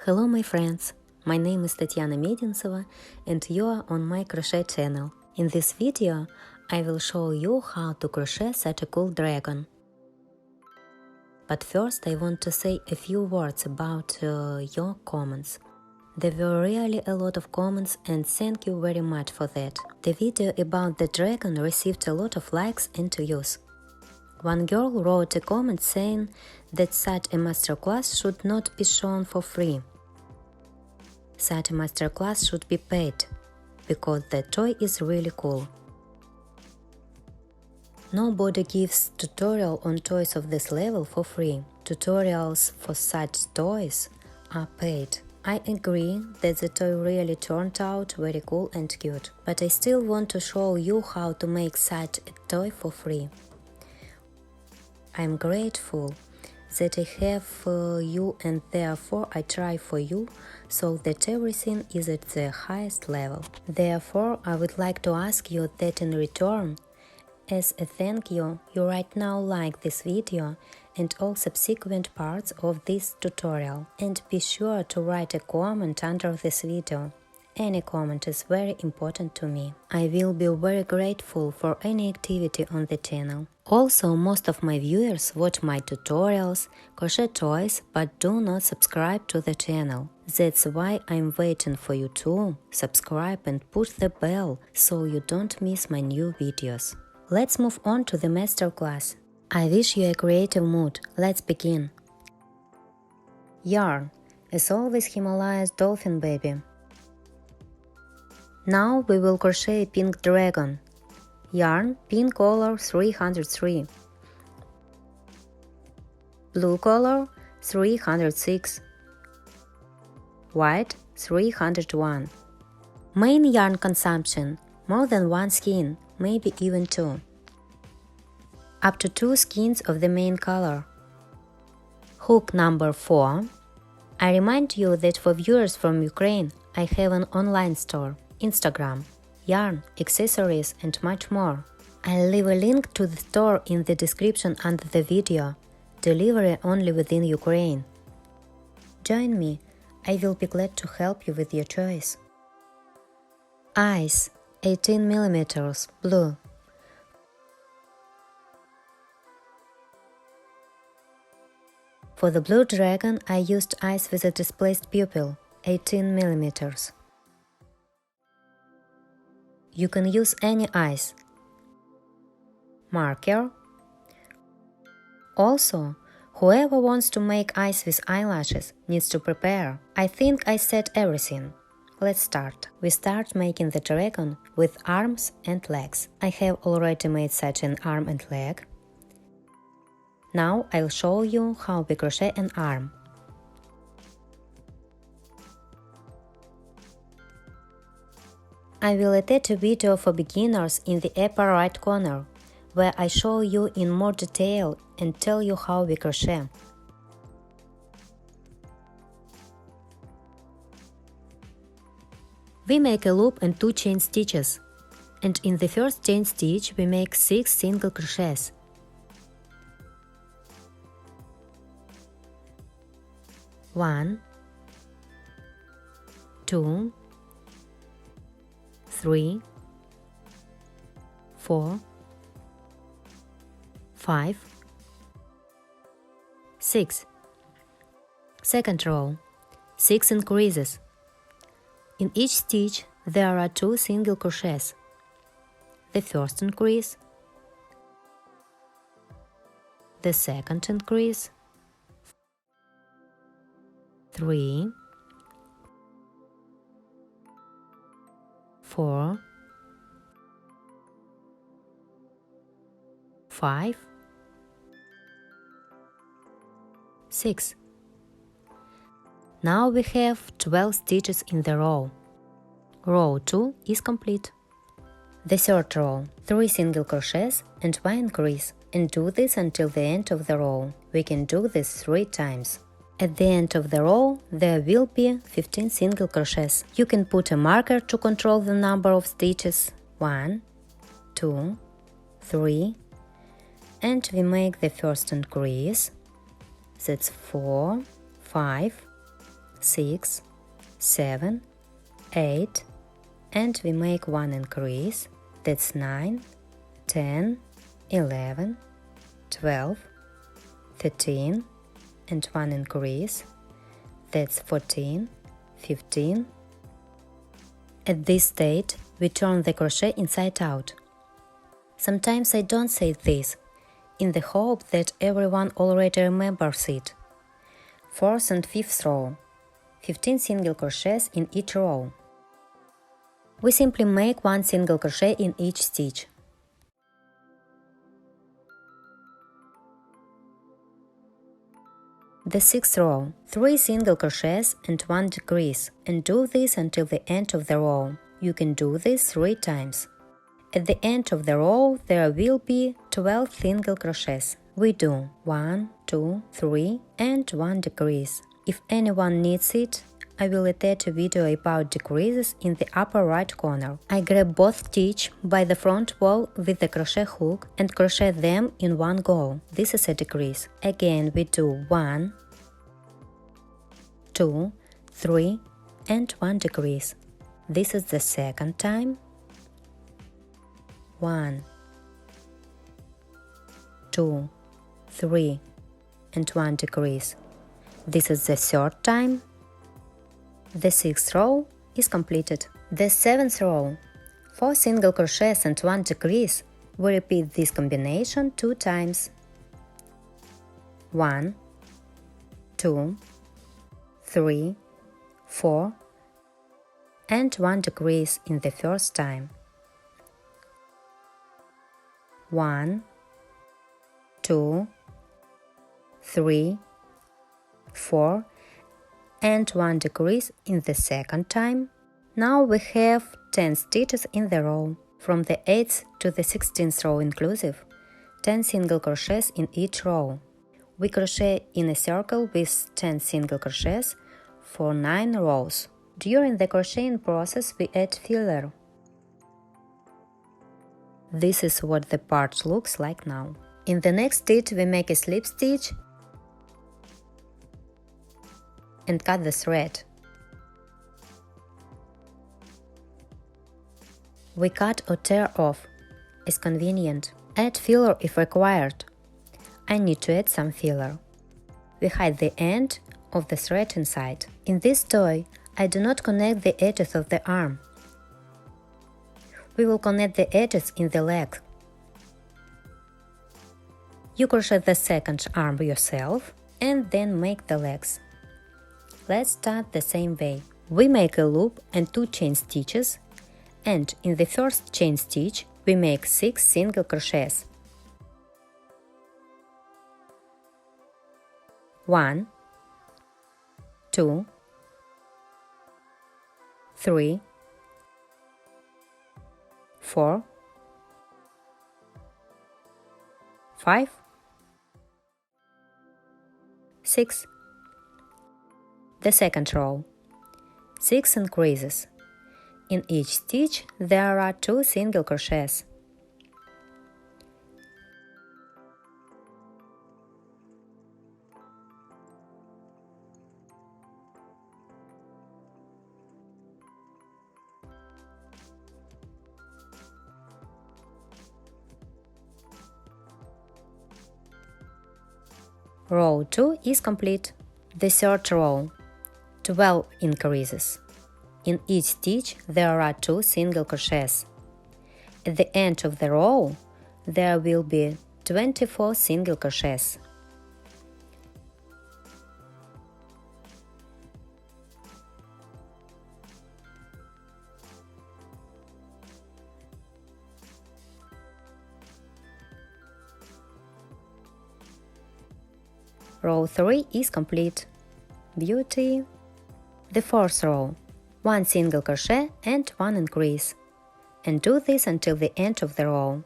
Hello my friends, my name is Tatiana Medintseva and you are on my crochet channel. In this video I will show you how to crochet such a cool dragon. But first I want to say a few words about your comments. There were really a lot of comments and thank you very much for that. The video about the dragon received a lot of likes and views. One girl wrote a comment saying that such a masterclass should not be shown for free. Such a masterclass should be paid, because the toy is really cool. Nobody gives tutorial on toys of this level for free. Tutorials for such toys are paid. I agree that the toy really turned out very cool and cute, but I still want to show you how to make such a toy for free. I'm grateful that I have you and therefore I try for you so that everything is at the highest level. Therefore, I would like to ask you that in return, as a thank you, you right now like this video and all subsequent parts of this tutorial. And be sure to write a comment under this video. Any comment is very important to me. I will be very grateful for any activity on the channel. Also, most of my viewers watch my tutorials, crochet toys, but do not subscribe to the channel. That's why I'm waiting for you to subscribe and push the bell so you don't miss my new videos. Let's move on to the masterclass. I wish you a creative mood. Let's begin. Yarn, as always, Himalaya's dolphin baby. Now we will crochet a pink dragon. Yarn pink color 303, blue color 306, white 301. Main yarn consumption more than one skein, maybe even two. Up to 2 skeins of the main color. Hook number 4. I remind you that for viewers from Ukraine, I have an online store. Instagram, yarn, accessories and much more. I'll leave a link to the store in the description under the video. Delivery only within Ukraine. Join me, I will be glad to help you with your choice. Eyes, 18 mm, blue. For the blue dragon I used eyes with a displaced pupil, 18 mm. You can use any eyes. Marker. Also, whoever wants to make eyes with eyelashes needs to prepare. I think I said everything. Let's start. We start making the dragon with arms and legs. I have already made such an arm and leg. Now I'll show you how we crochet an arm. I will attach a video for beginners in the upper right corner, where I show you in more detail and tell you how we crochet. We make a loop and 2 chain stitches, and in the first chain stitch we make 6 single crochets. One, 2, 3, 4, 5, 6. Second row, 6 increases. In each stitch there are 2 single crochets. The first increase, the second increase, 3, 4, 5, 6. Now we have 12 stitches in the row. Row 2 is complete. The third row, 3 single crochets and 1 increase, and do this until the end of the row. We can do this 3 times. At the end of the row, there will be 15 single crochets. You can put a marker to control the number of stitches. 1, 2, 3, and we make the first increase. That's 4, 5, 6, 7, 8, and we make one increase, that's 9, 10, 11, 12, 13, and one increase, that's 14, 15. At this stage, we turn the crochet inside out. Sometimes I don't say this, in the hope that everyone already remembers it. 4th and 5th row, 15 single crochets in each row. We simply make one single crochet in each stitch. The 6th row, 3 single crochets and 1 decrease, and do this until the end of the row. You can do this 3 times. At the end of the row there will be 12 single crochets. We do 1, 2, 3 and 1 decrease. If anyone needs it, I will attach a video about decreases in the upper right corner. I grab both stitches by the front wall with the crochet hook and crochet them in one go. This is a decrease. Again we do 1, 2, 3 and 1 decrease. This is the second time. 1, 2, 3 and 1 decrease. This is the third time. The 6th row is completed. The 7th row, 4 single crochets and 1 decrease. We repeat this combination 2 times. 1, 2, 3, 4 and 1 decrease in the first time. 1, 2, 3, 4 and 1 decrease in the second time. Now we have 10 stitches in the row, from the 8th to the 16th row inclusive, 10 single crochets in each row. We crochet in a circle with 10 single crochets for 9 rows. During the crocheting process we add filler. This is what the part looks like now. In the next stitch we make a slip stitch and cut the thread. We cut or tear off, as convenient. Add filler if required. I need to add some filler. We hide the end of the thread inside. In this toy, I do not connect the edges of the arm. We will connect the edges in the leg. You crochet the second arm yourself and then make the legs. Let's start the same way. We make a loop and 2 chain stitches, and in the first chain stitch we make 6 single crochets. 1, 2, 3, 4, 5, 6. The second row, 6 increases. In each stitch there are 2 single crochets. Row 2 is complete. The third row, 12 increases. In each stitch there are 2 single crochets. At the end of the row there will be 24 single crochets. Row 3 is complete. Beauty! The fourth row, 1 single crochet and 1 increase. And do this until the end of the row.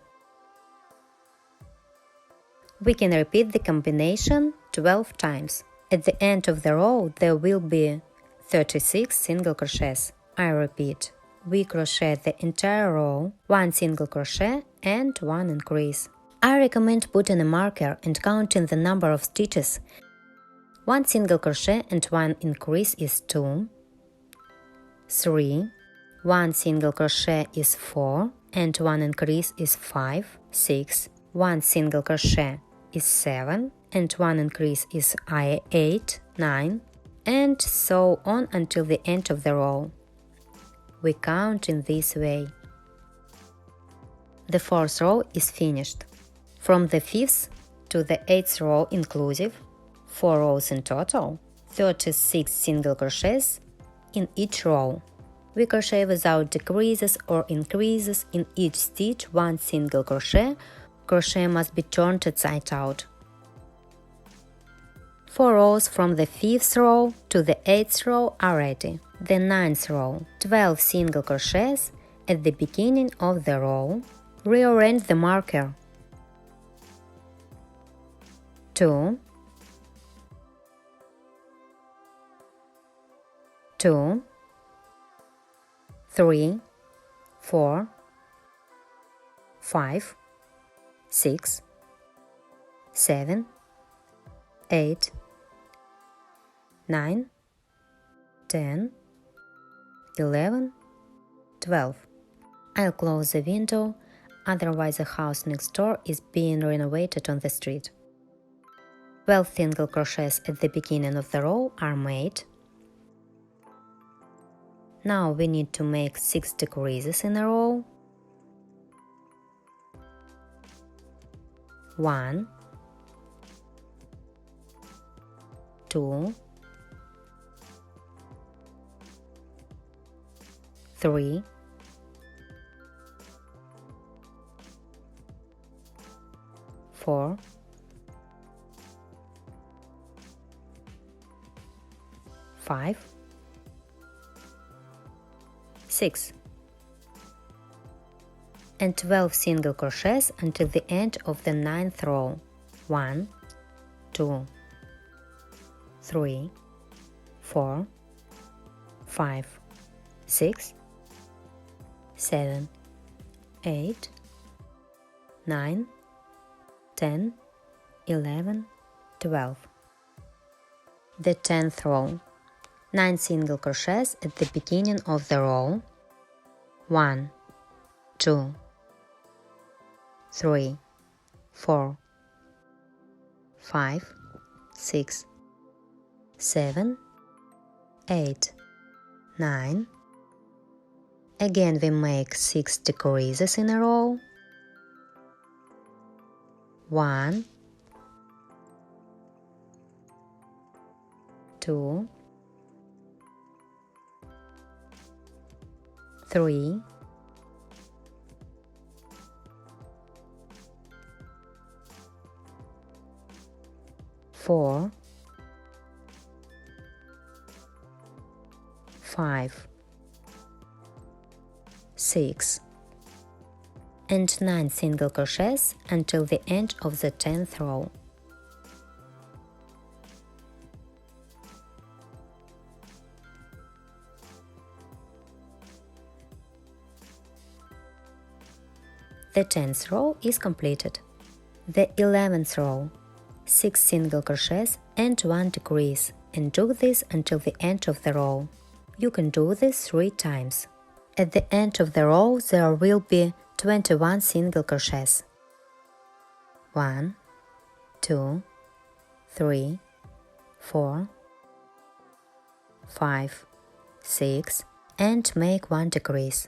We can repeat the combination 12 times. At the end of the row there will be 36 single crochets. I repeat, we crochet the entire row, 1 single crochet and 1 increase. I recommend putting a marker and counting the number of stitches. 1 single crochet and 1 increase is 2, 3, 1 single crochet is 4 and 1 increase is 5, 6, 1 single crochet is 7 and 1 increase is 8, 9, and so on until the end of the row. We count in this way. The 4th row is finished. From the 5th to the 8th row inclusive, 4 rows in total, 36 single crochets in each row. We crochet without decreases or increases in each stitch 1 single crochet. Crochet must be turned inside out. 4 rows from the 5th row to the 8th row are ready. The 9th row, 12 single crochets at the beginning of the row. Rearrange the marker. 2, 2, 3, 4, 5, 6, 7, 8, 9, 10, 11, 12. I'll close the window, otherwise the house next door is being renovated on the street. 12 single crochets at the beginning of the row are made. Now we need to make 6 decreases in a row. 1, 2, 3, 4, 5, 6, and 12 single crochets until the end of the 9th row. 1, 2, 3, 4, 5, 6, 7, 8, 9, 10, 11, 12. The 10th row. 9 single crochets at the beginning of the row. 1, 2, 3, 4, 5, 6, 7, 8, 9. Again we make 6 decreases in a row. 1, 2, 3, 4, 5, 6, and 9 single crochets until the end of the 10th row. The 10th row is completed. The 11th row, 6 single crochets and 1 decrease, and do this until the end of the row. You can do this 3 times. At the end of the row there will be 21 single crochets. 1, 2, 3, 4, 5, 6, and make 1 decrease.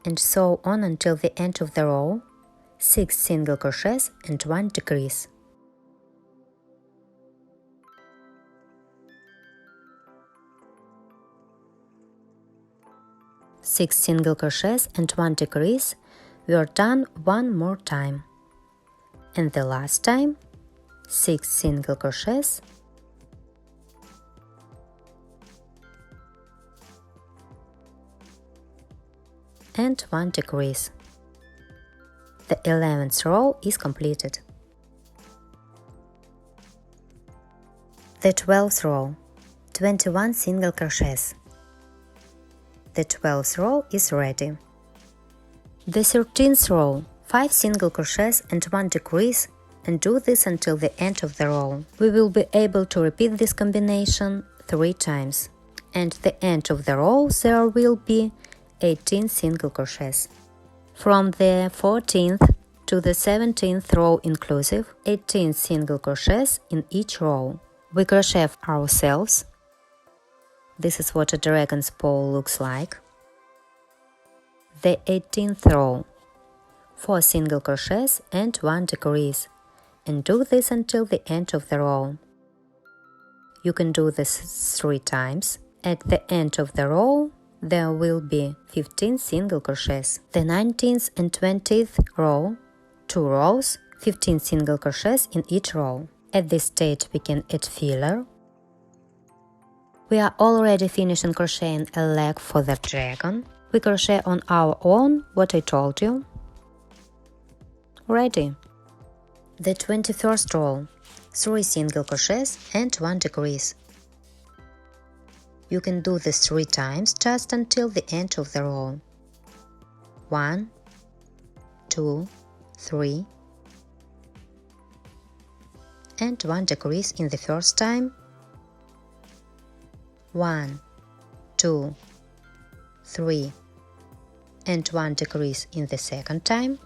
And so on until the end of the row, 6 single crochets and 1 decrease. Six single crochets and 1 decrease. We are done one more time. And the last time, 6 single crochets and 1 decrease. The 11th row is completed. The 12th row, 21 single crochets. The 12th row is ready. The 13th row, 5 single crochets and 1 decrease, and do this until the end of the row. We will be able to repeat this combination 3 times. And at the end of the row there will be 18 single crochets. From the 14th to the 17th row inclusive, 18 single crochets in each row. We crochet ourselves. This is what a dragon's paw looks like. The 18th row, 4 single crochets and 1 decrease, and do this until the end of the row. You can do this 3 times. At the end of the row there will be 15 single crochets. The 19th and 20th row, 2 rows, 15 single crochets in each row. At this stage we can add filler. We are already finishing crocheting a leg for the dragon. We crochet on our own what I told you. Ready. The 21st row, 3 single crochets and 1 decrease. You can do this 3 times just until the end of the row. 1, 2, 3, and 1 decrease in the first time. 1, 2, 3, and 1 decrease in the second time.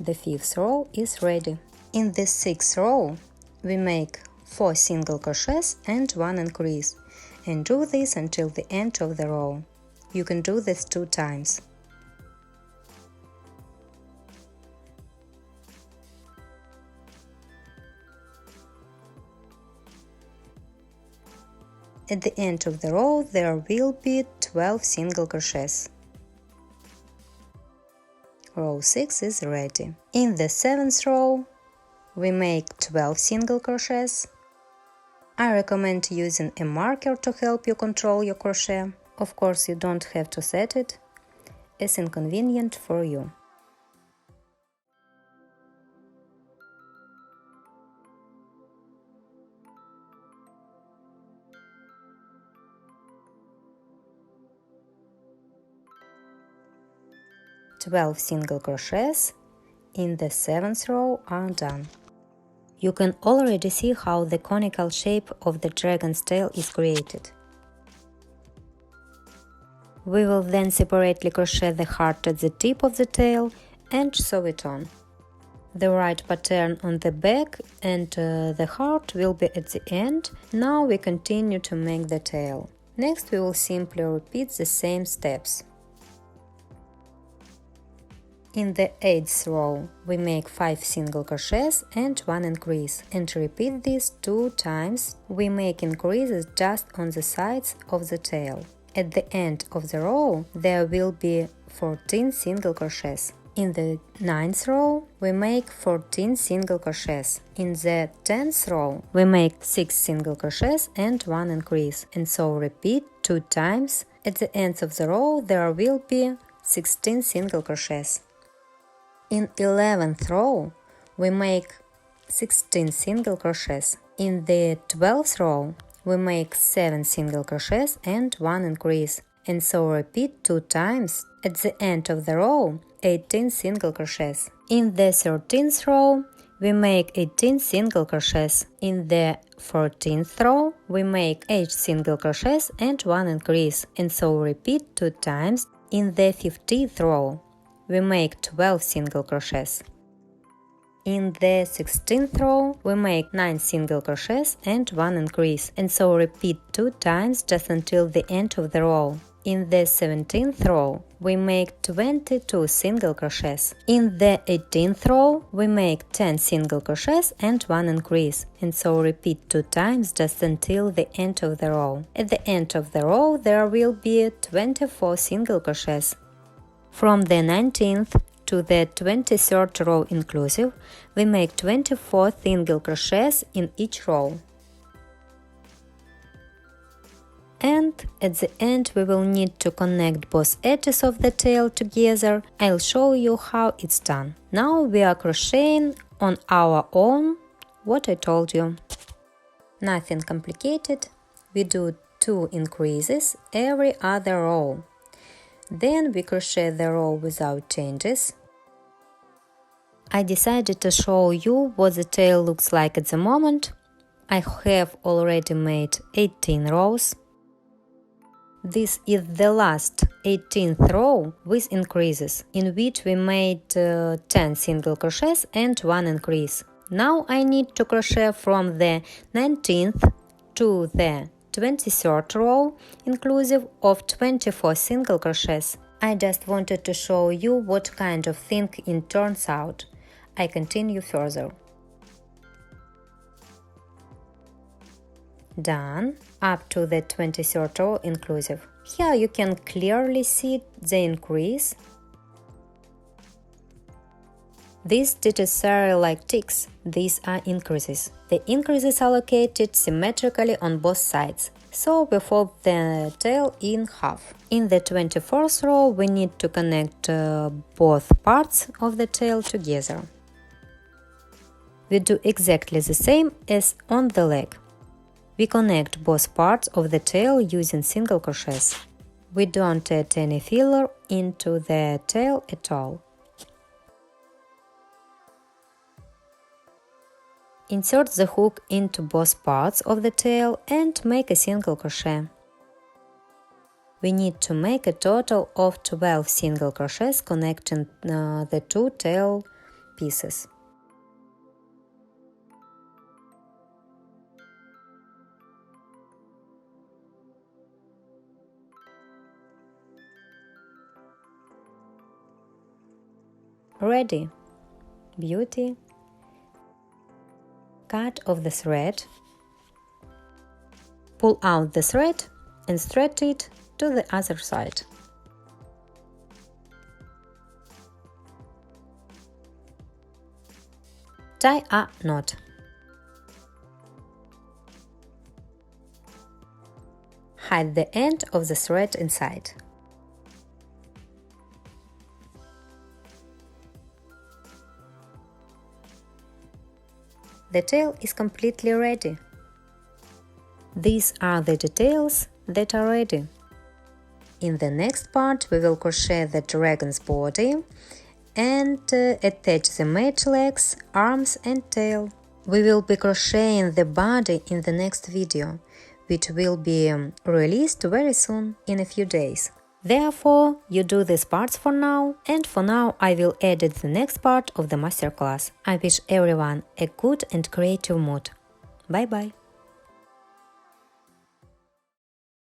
The 5th row is ready. In the 6th row, we make 4 single crochets and 1 increase, and do this until the end of the row. You can do this 2 times. At the end of the row, there will be 12 single crochets. Row 6 is ready. In the 7th row, we make 12 single crochets. I recommend using a marker to help you control your crochet. Of course, you don't have to set it. It's inconvenient for you. "12 single crochets in the 7th row are done. You can already see how the conical shape of the dragon's tail is created. We will then separately crochet the heart at the tip of the tail and sew it on. The right pattern on the back and the heart will be at the end. Now we continue to make the tail. Next we will simply repeat the same steps. In the 8th row, we make 5 single crochets and 1 increase, and repeat this 2 times. We make increases just on the sides of the tail. At the end of the row, there will be 14 single crochets. In the 9th row, we make 14 single crochets. In the 10th row, we make 6 single crochets and 1 increase, and so repeat 2 times. At the end of the row, there will be 16 single crochets. In 11th row, we make 16 single crochets. In the 12th row, we make 7 single crochets and 1 increase, and so repeat 2 times. At the end of the row, 18 single crochets. In the 13th row, we make 18 single crochets. In the 14th row, we make 8 single crochets and 1 increase, and so repeat 2 times. In the 15th row, we make 12 single crochets. In the 16th row, we make 9 single crochets and 1 increase, and so repeat 2 times just until the end of the row. In the 17th row, we make 22 single crochets. In the 18th row, we make 10 single crochets and 1 increase, and so repeat 2 times just until the end of the row. At the end of the row, there will be 24 single crochets. From the 19th to the 23rd row inclusive, we make 24 single crochets in each row. And at the end we will need to connect both edges of the tail together. I'll show you how it's done. Now we are crocheting on our own, what I told you. Nothing complicated. We do 2 increases every other row. Then we crochet the row without changes. I decided to show you what the tail looks like at the moment. I have already made 18 rows. This is the last 18th row with increases, in which we made 10 single crochets and 1 increase. Now I need to crochet from the 19th to the 23rd row, inclusive of 24 single crochets. I just wanted to show you what kind of thing it turns out. I continue further. Done, up to the 23rd row inclusive. Here you can clearly see the increase. These digits are like ticks. These are increases. The increases are located symmetrically on both sides, so we fold the tail in half. In the 24th row, we need to connect both parts of the tail together. We do exactly the same as on the leg. We connect both parts of the tail using single crochets. We don't add any filler into the tail at all. Insert the hook into both parts of the tail and make a single crochet. We need to make a total of 12 single crochets connecting the 2 tail pieces. Ready. Beauty. Cut off the thread. Pull out the thread and stretch it to the other side. Tie a knot. Hide the end of the thread inside. The tail is completely ready. These are the details that are ready. In the next part we will crochet the dragon's body and attach the mate legs, arms and tail. We will be crocheting the body in the next video, which will be released very soon, in a few days. Therefore, you do these parts for now, and for now I will edit the next part of the masterclass. I wish everyone a good and creative mood. Bye bye!